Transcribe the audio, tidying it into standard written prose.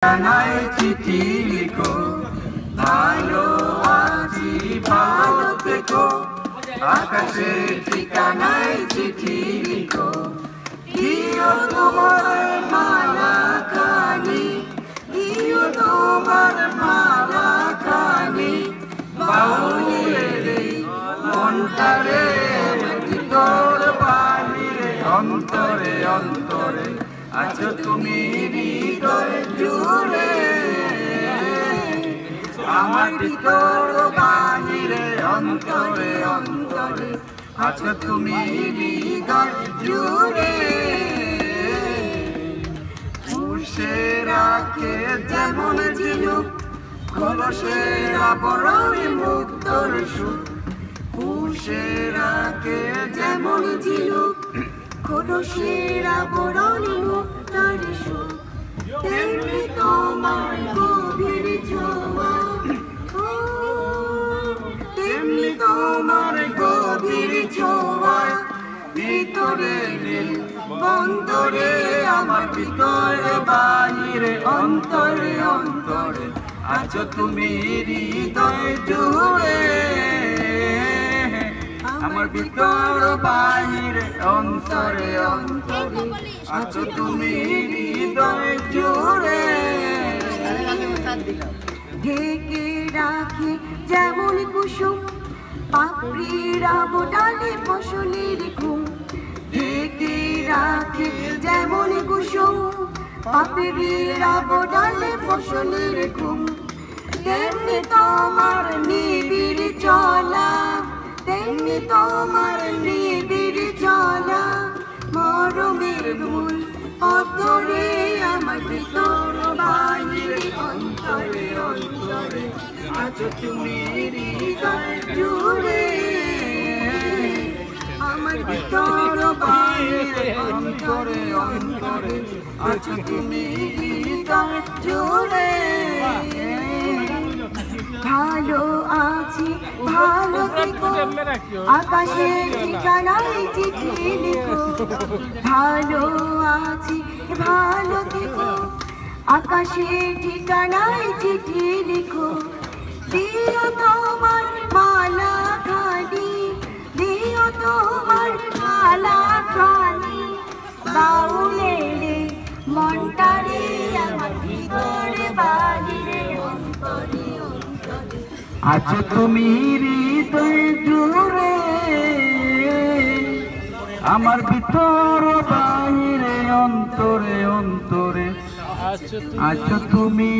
জানাই চিঠি লিখো, ভালো আছি ভালো থেকো, আকাশের ঠিকানায় চিঠি লিখো। দিও তোমার মালা খানি, দিও তোমার মালা খানি, বাউলের মনটারে ভিতর বাহিরে অন্তরে অন্তরে আছো তুমি হৃদয় জুড়ে। আমার ভিতর বাহিরে অন্তরে অন্তরে আছো তুমি হৃদয় জুড়ে। পুষে রাখে যেমন ঝিনুক, খোলসের আবরণে মুক্তর সুখ। পুষে রাখে যেমন ঝিনুক, খোলসের আবরণে মুক্তর সুখ। তেমনি তোমার গভীর ছোঁয়া, তেমনি তোমার গভীর ছোঁয়া। ভিতরে বন্দরে আমার ভিতরে বাহিরে অন্তরে অন্তরে আছো তুমি হৃদয় জুড়ে। আমার ভিতর বাহিরে অন্তরে অন্তরে আছো তুমি হৃদয় জুড়ে। ঢেকে রাখি যেমন কুসুম, পাপড়ির আবডালে ফসলের ঘুম। ঢেকে রাখি যেমন কুসুম, পাপড়ির আবডালে ফসলের ঘুম। তেমনি তোমার নিবিড় চলা, তেমনি তোমার নিবিড় চলা। মরমের মূল অন্তরে আমার ভিতর বাহিরে অন্তরে অন্তরে আছো তুমি হৃদয় জুড়ে। আমার ভিতর বাহিরে অন্তরে অন্তরে আছো তুমি হৃদয় জুড়ে। ভালো আছি ভালো থেকো, আকাশের ঠিকানায় চিঠি লিখো। ভালো আছি ভালো থেকো, আকাশের ঠিকানায় চিঠি লিখো। দিও তোমার মালা খানি, দিও তোমার মালা খানি, বাউলেরে মনটারে আমার ভিতরে বাহিরে অন্তরে অন্তরে আছো তুমি হৃদয় জুড়ে। আমার ভিতর বাহিরে অন্তরে অন্তরে আছো তুমি।